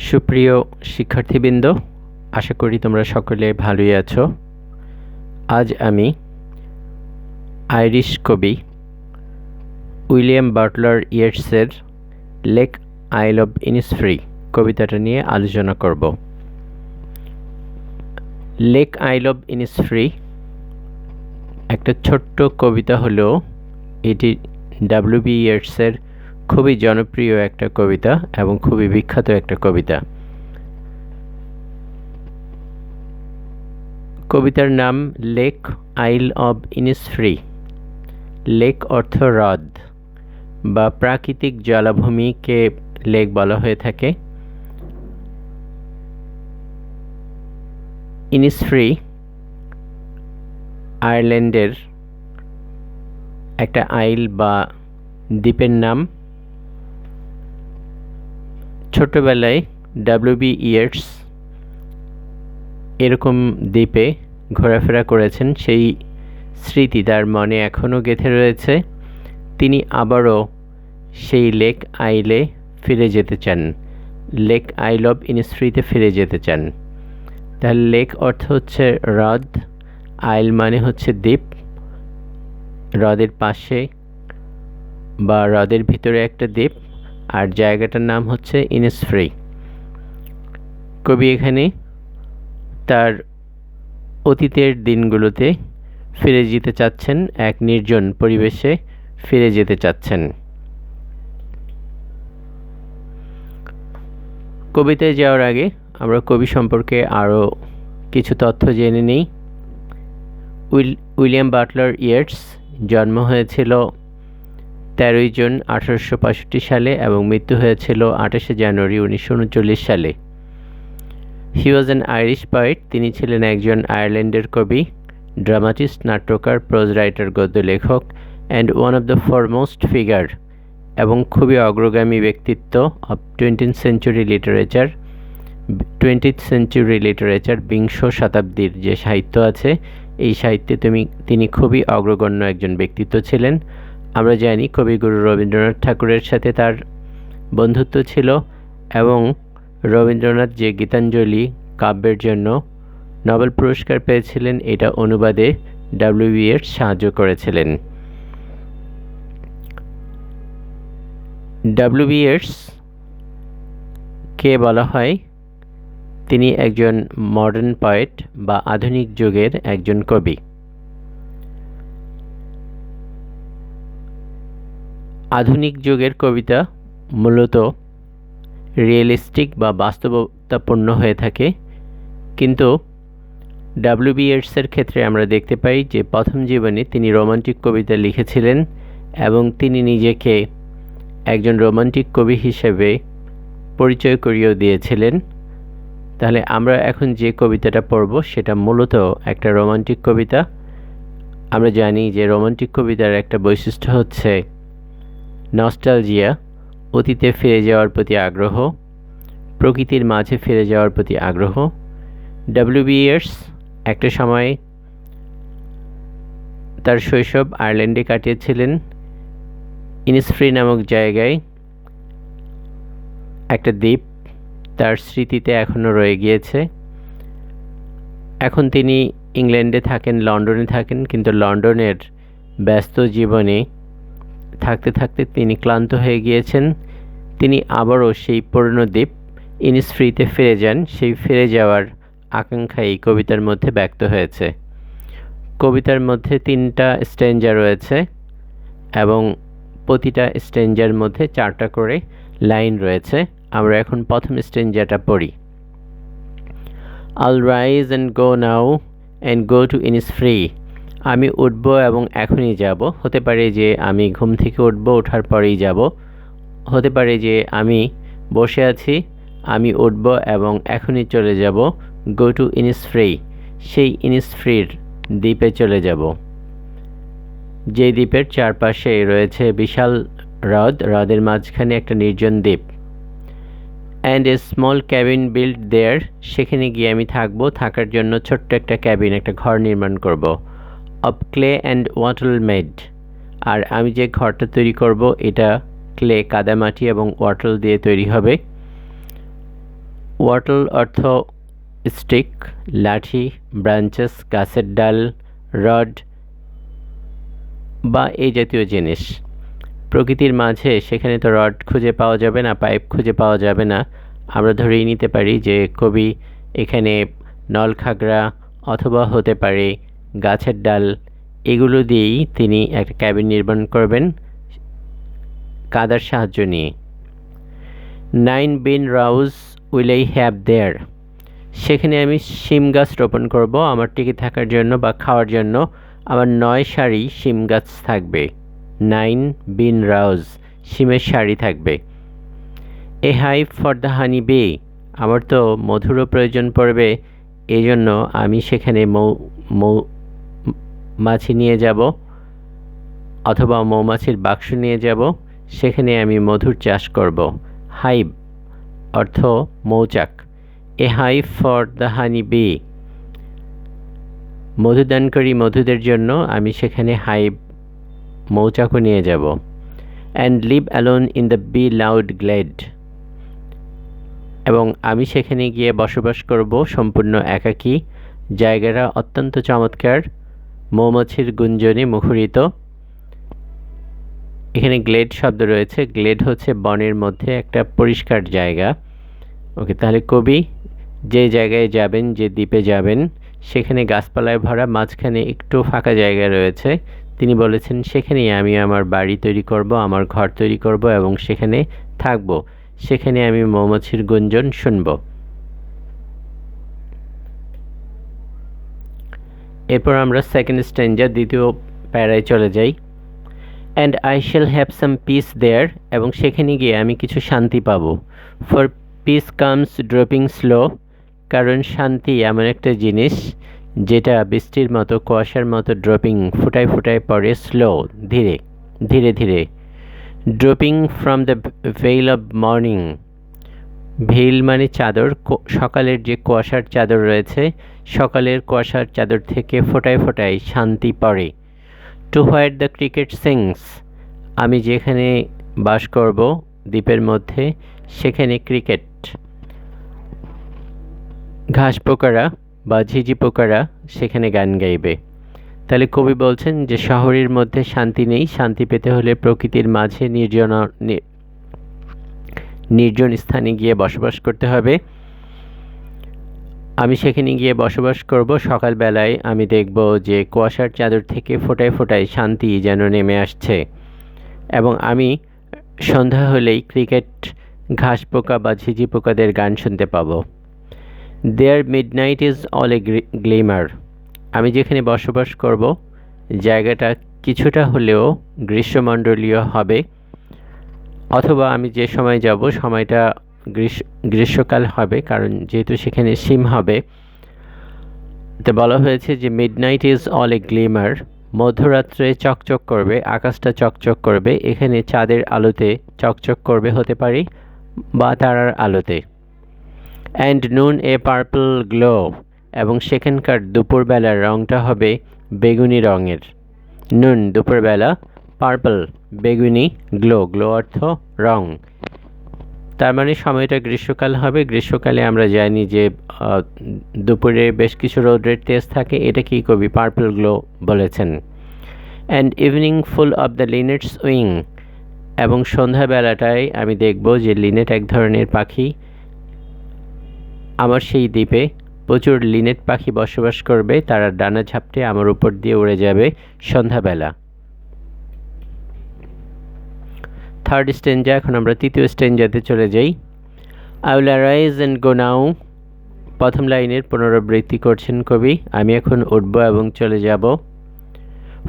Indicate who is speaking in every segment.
Speaker 1: সুপ্রিয় শিক্ষার্থীবৃন্দ, আশা করি তোমরা সকলে ভালোই আছো। আজ আমি আইরিশ কবি উইলিয়াম বাটলার ইয়েটসের লেক আইল অব ইনিসফ্রি কবিতাটা নিয়ে আলোচনা করব। লেক আইল অব ইনিসফ্রি একটা ছোট্ট কবিতা হলেও এটি ডাব্লিউ.বি. ইয়েটসের খুবই জনপ্রিয় একটা কবিতা এবং খুবই বিখ্যাত একটা কবিতা। কবিতার নাম লেক আইল অব ইনিসফ্রি। লেক অর্থ হ্রদ বা প্রাকৃতিক জলাভূমিকে লেক বলা হয়ে থাকে। ইনিসফ্রি আয়ারল্যান্ডের একটা আইল বা দ্বীপের নাম। ছোটবেলায় ডাব্লিউ.বি. ইয়েটস এরকম দ্বীপে ঘোরাফেরা করেছেন, সেই স্মৃতি তার মনে এখনও গেঁথে রয়েছে। তিনি আবারও সেই লেক আইলে ফিরে যেতে চান, লেক আইল অব ইনিসফ্রিতে ফিরে যেতে চান। তাহলে লেক অর্থ হচ্ছে হ্রদ, আইল মানে হচ্ছে দ্বীপ, হ্রদের পাশে বা হ্রদের ভিতরে একটা দ্বীপ, আর জায়গাটার নাম হচ্ছে ইনিসফ্রি। কবি এখানে তার অতীতের দিনগুলোতে ফিরে যেতে চাচ্ছেন, এক নির্জন পরিবেশে ফিরে যেতে চাচ্ছেন। কবিতায় যাওয়ার আগে আমরা কবি সম্পর্কে আরও কিছু তথ্য জেনে নিই। উইলিয়াম বাটলার ইয়েটস জন্ম হয়েছিল 13 জুন 1865 সালে এবং মৃত্যু হয়েছিল 28 জানুয়ারি 1939 সালে। হি ওয়াজ অ্যান আইরিশ পয়েট। তিনি ছিলেন একজন আয়ারল্যান্ডের কবি, ড্রামাটিস্ট, নাট্যকার, প্রোজ রাইটার, গদ্য লেখক and one of the foremost figure এবং খুবই অগ্রগামী ব্যক্তিত্ব অফ 20th সেঞ্চুরি লিটারেচার। বিংশ শতাব্দীর যে সাহিত্য আছে এই সাহিত্যে তিনি খুবই অগ্রগণ্য একজন ব্যক্তিত্ব ছিলেন। আমরা জানি কবিগুরু রবীন্দ্রনাথ ঠাকুরের সাথে তার বন্ধুত্ব ছিল এবং রবীন্দ্রনাথ যে গীতাঞ্জলি কাব্যের জন্য নোবেল পুরস্কার পেয়েছিলেন, এটা অনুবাদে ডাব্লিউ.বি. ইয়েটস সাহায্য করেছিলেন। ডাব্লিউ.বি. ইয়েটস কে বলা হয়, তিনি একজন মডার্ন পয়েট বা আধুনিক যুগের একজন কবি। আধুনিক যুগের কবিতা মূলত রিয়েলিস্টিক বা বাস্তবতাপূর্ণ হয়ে থাকে, কিন্তু ডাব্লিউ.বি. ইয়েটসের ক্ষেত্রে আমরা দেখতে পাই যে প্রথম জীবনে তিনি রোমান্টিক কবিতা লিখেছিলেন এবং তিনি নিজেকে একজন রোমান্টিক কবি হিসেবে পরিচয় করিয়েও দিয়েছিলেন। তাহলে আমরা এখন যে কবিতাটা পড়ব সেটা মূলত একটা রোমান্টিক কবিতা। আমরা জানি যে রোমান্টিক কবিতার একটা বৈশিষ্ট্য হচ্ছে নস্টালজিয়া, অতীতে ফিরে যাওয়ার প্রতি আগ্রহ, প্রকৃতির মাঝে ফিরে যাওয়ার প্রতি আগ্রহ। ডাব্লিউ.বি. ইয়েটস একটা সময় তার শৈশব আয়ারল্যান্ডে কাটিয়েছিলেন। ইনিসফ্রি নামক জায়গায় একটা দ্বীপ তার স্মৃতিতে এখনও রয়ে গিয়েছে। এখন তিনি ইংল্যান্ডে থাকেন, লন্ডনে থাকেন, কিন্তু লন্ডনের ব্যস্ত জীবনে থাকতে থাকতে তিনি ক্লান্ত হয়ে গিয়েছেন। তিনি আবারও সেই পুরনো দ্বীপ ইনিসফ্রিতে ফিরে যান। সেই ফিরে যাওয়ার আকাঙ্ক্ষা এই কবিতার মধ্যে ব্যক্ত হয়েছে। কবিতার মধ্যে 3টা স্ট্যাঞ্জা রয়েছে এবং প্রতিটা স্ট্যাঞ্জার মধ্যে 4টা করে লাইন রয়েছে। আমরা এখন প্রথম স্ট্যাঞ্জাটা পড়ি। I'll rise and go now and go to Innisfree. আমি উঠব এবং এখনই যাব। হতে পারে যে আমি ঘুম থেকে উঠব, ওঠার পরেই যাব। হতে পারে যে আমি বসে আছি, আমি উঠব এবং এখনই চলে যাব। গো টু ইনিসফ্রি, সেই ইনিসফ্রির দ্বীপে চলে যাব, যে দ্বীপের চারপাশে রয়েছে বিশাল হ্রদ, হ্রদের মাঝখানে একটা নির্জন দ্বীপ। And a small cabin build দেয়ার, সেখানে গিয়ে আমি থাকবো, থাকার জন্য ছোট্ট একটা ক্যাবিন, একটা ঘর নির্মাণ করব। Of clay and water made, আর আমি যে ঘরটা তৈরি করব এটা ক্লে, কাদামাটি এবং ওয়াটার দিয়ে তৈরি হবে। ওয়াটল অর্থ স্টিক, লাঠি, ব্রাঞ্চেস গাছের ডাল, রড বা এই জাতীয় জিনিস। প্রকৃতির মাঝে সেখানে তো রড খুঁজে পাওয়া যাবে না, পাইপ খুঁজে পাওয়া যাবে না। আমরা ধরেই নিতে পারি যে কবি এখানে নলখাগড়া অথবা হতে পারে গাছের ডাল, এগুলো দিয়েই তিনি একটা ক্যাবিন নির্মাণ করবেন কাদার সাহায্য নিয়ে। 9 bean rows will I have there? সেখানে আমি শিম গাছ রোপণ করব আমার টিকে থাকার জন্য বা খাওয়ার জন্য। আমার 9 সারি শিম গাছ থাকবে। 9 bean rows, শিমের সারি থাকবে। A hive for the honey bee, আমার তো মধুরও প্রয়োজন পড়বে, এই জন্য আমি সেখানে মৌমাছি নিয়ে যাব অথবা মৌমাছির বাক্স নিয়ে যাব, সেখানে আমি মধুর চাষ করব। হাইভ অর্থ মৌচাক। A hive for the honey bee, মধুদানকারী মধুদের জন্য আমি সেখানে হাইভ মৌচাকও নিয়ে যাব। And live alone in the bee loud glade, এবং আমি সেখানে গিয়ে বসবাস করব সম্পূর্ণ একাকী। জায়গাটা অত্যন্ত চমৎকার, মৌমাছির গুঞ্জনে মুখরিত। এখানে গ্লেড শব্দ রয়েছে, গ্লেড হচ্ছে বনের মধ্যে একটা পরিষ্কার জায়গা। ওকে, তাহলে কবি যে জায়গায় যাবেন, যে দ্বীপে যাবেন, সেখানে গাছপালায় ভরা, মাঝখানে একটু ফাঁকা জায়গা রয়েছে। তিনি বলেছেন সেখানেই আমি আমার বাড়ি তৈরি করব, আমার ঘর তৈরি করব এবং সেখানে থাকব। সেখানে আমি মৌমাছির গুঞ্জন শুনব। এরপর আমরা সেকেন্ড স্ট্যাঞ্জা, দ্বিতীয় প্যারায় চলে যাই। And I shall have some peace there, এবং সেখানে গিয়ে আমি কিছু শান্তি পাব। For peace comes dropping slow, কারণ শান্তি এমন একটা জিনিস যেটা বৃষ্টির মতো, কুয়াশার মতো ড্রপিং ফুটায় ফুটায় পড়ে, স্লো ধীরে ধীরে ধীরে। Dropping from the veil of morning, veil মানে চাদর, সকালের যে কুয়াশার চাদর রয়েছে, সকালের কুয়াশার চাদর থেকে ফোটায় ফোটায় শান্তি পড়ে। To where the cricket sings, আমি যেখানে বাস করব দ্বীপের মধ্যে, সেখানে ক্রিকেট, ঘাস পোকারা বা ঝিঝি পোকারা সেখানে গান গাইবে। তাহলে কবি বলছেন যে শহরের মধ্যে শান্তি নেই, শান্তি পেতে হলে প্রকৃতির মাঝে নির্জন স্থানে গিয়ে বসবাস করতে হবে। আমি সেখানে গিয়ে বসবাস করব। সকালবেলায় আমি দেখব যে কুয়াশার চাদর থেকে ফোটায় ফোটায় শান্তি যেন নেমে আসছে, এবং আমি সন্ধ্যা হলেই ক্রিকেট, ঘাস পোকা বা ঝিঝি পোকাদের গান শুনতে পাবো। There midnight is all a glimmer, আমি যেখানে বসবাস করব জায়গাটা কিছুটা হলেও গ্রীষ্মমণ্ডলীয় হবে, অথবা আমি যে সময় যাব সময়টা গ্রীষ্মকাল হবে, কারণ যেহেতু সেখানে শিম হবে। তো বলা হয়েছে যে midnight is all a glimmer, মধ্যরাত্রে চকচক করবে, আকাশটা চকচক করবে, এখানে চাঁদের আলোতে চকচক করবে হতে পারে বা তারার আলোতে। অ্যান্ড নুন এ পার্পল গ্লো, এবং সেখানকার দুপুরবেলার রঙটা হবে বেগুনি রঙের। নুন দুপুরবেলা, পার্পল বেগুনি, গ্লো গ্লো অর্থ রং। তার মানে সময়টা গ্রীষ্মকাল হবে। গ্রীষ্মকালে আমরা জানি যে দুপুরে বেশ কিছু রৌদ্রের তেজ থাকে, এটা কি কবি পার্পল গ্লো বলেছেন। And evening full of the linnet's wing, এবং সন্ধ্যাবেলাটায় আমি দেখব যে লিনেট এক ধরনের পাখি, আমার সেই দ্বীপে প্রচুর লিনেট পাখি বসবাস করবে, তারা ডানা ঝাপটে আমার উপর দিয়ে উড়ে যাবে সন্ধ্যাবেলা। থার্ড স্ট্যাঞ্জা, এখন আমরা তৃতীয় স্ট্যাঞ্জাতে চলে যাই। I will arise and go now, প্রথম লাইনের পুনরাবৃত্তি করছেন কবি, আমি এখন উঠব এবং চলে যাব।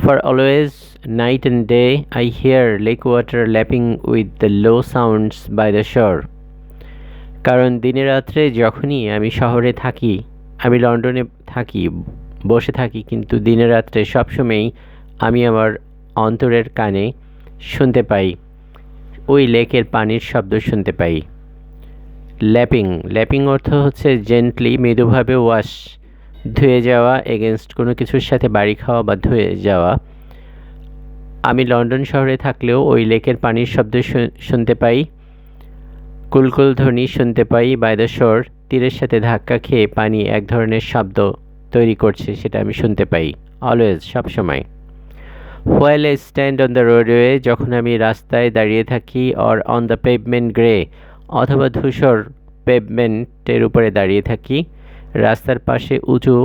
Speaker 1: For always night and day I hear lake water lapping with the low sounds by the shore, কারণ দিনে রাত্রে যখনই আমি শহরে থাকি, আমি লন্ডনে থাকি, বসে থাকি, কিন্তু দিনে রাত্রে সবসময়ই আমি আমার অন্তরের কানে শুনতে পাই, ওই লেকের পানির শব্দ শুনতে পাই। ল্যাপিং, ল্যাপিং অর্থ হচ্ছে জেন্টলি, মৃদুভাবে ওয়াশ, ধুয়ে যাওয়া, এগেনস্ট কোনো কিছুর সাথে বাড়ি খাওয়া বা ধুয়ে যাওয়া। আমি লন্ডন শহরে থাকলেও ওই লেকের পানির শব্দ শুনতে পাই। কুলকুল ধ্বনি শুনতে পাই বাই দ্য শোর, তীরের সাথে ধাক্কা খেয়ে পানি এক ধরনের শব্দ তৈরি করছে, সেটা আমি শুনতে পাই অলওয়েজ, সবসময়। While I stand on the roadway, যখন আমি রাস্তায় দাঁড়িয়ে থাকি, or on the pavement grey, অথবা ধূসর পেভমেন্টের উপরে দাঁড়িয়ে থাকি। রাস্তার পাশে উঁচু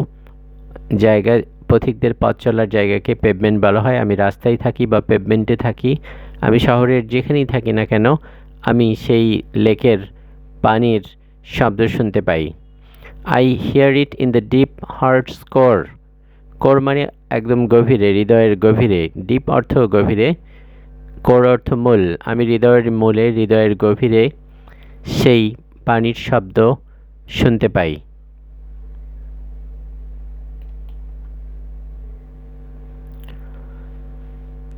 Speaker 1: জায়গা, পথিকদের পথ চলার জায়গাকে পেভমেন্ট বলা হয়। আমি রাস্তায় থাকি বা পেভমেন্টে থাকি, আমি শহরের যেখানেই থাকি না কেন, আমি সেই লেকের পানির শব্দ শুনতে পাই। I hear it in the deep heart's core, core মানে একদম গভীরে, হৃদয়ের গভীরে, ডিপ অর্থ গভীরে, কোর অর্থ মূল। আমি হৃদয়ের মূলে, হৃদয়ের গভীরে সেই পানির শব্দ শুনতে পাই।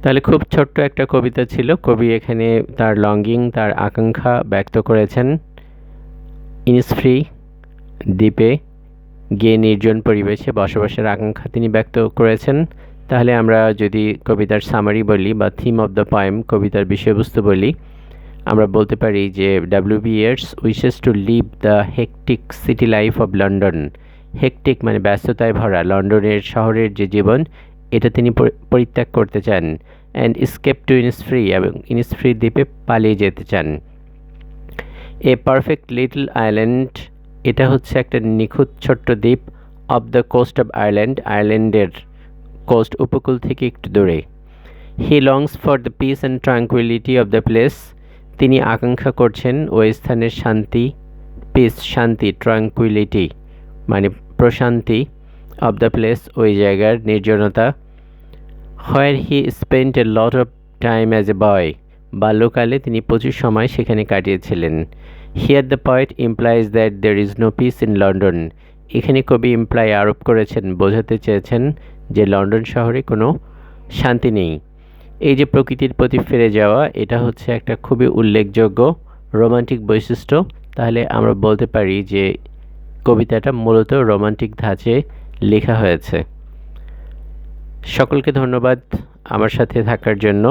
Speaker 1: তাহলে খুব ছোট্ট একটা কবিতা ছিল। কবি এখানে তার লঙ্গিং, তার আকাঙ্ক্ষা ব্যক্ত করেছেন ইনিসফ্রি দ্বীপে গিয়ে নির্জন পরিবেশে বসবাসের আকাঙ্ক্ষা তিনি ব্যক্ত করেছেন। তাহলে আমরা যদি কবিতার সামারি বলি বা থিম অফ দ্য পয়েম, কবিতার বিষয়বস্তু বলি, আমরা বলতে পারি যে W B. Yeats wishes to live the hectic city life of London. Hectic মানে ব্যস্ততায় ভরা লন্ডনের শহরের যে জীবন, এটা তিনি পরিত্যাগ করতে চান। অ্যান্ড স্কেপ টু ইনিসফ্রি, এবং ইনিসফ্রি দ্বীপে পালিয়ে যেতে চান। এ পারফেক্ট লিটল আইল্যান্ড, এটা হচ্ছে একটা নিখুঁত ছোট্ট দ্বীপ। Off the coast of Ireland, আয়ারল্যান্ডের কোস্ট উপকূল থেকে একটু দূরে। He longs for the peace and tranquillity of the place, তিনি আকাঙ্ক্ষা করছেন ওই স্থানের শান্তি, পিস শান্তি, ট্রাঙ্কুইলিটি মানে প্রশান্তি, অফ দ্য প্লেস ওই জায়গার নির্জনতা। Where he spent a lot of time as a boy, বাল্যকালে তিনি প্রচুর সময় সেখানে কাটিয়েছিলেন। Here the poet implies that there is no peace in London, এখানে কবি ইমপ্লাই আরোপ করেছেন, বোঝাতে চেয়েছেন যে লন্ডন শহরে কোনো শান্তি নেই। এই যে প্রকৃতির প্রতি ফিরে যাওয়া, এটা হচ্ছে একটা খুবই উল্লেখযোগ্য রোমান্টিক বৈশিষ্ট্য। তাহলে আমরা বলতে পারি যে কবিতাটা মূলত রোমান্টিক ধাঁচে লেখা হয়েছে। সকলকে ধন্যবাদ আমার সাথে থাকার জন্য।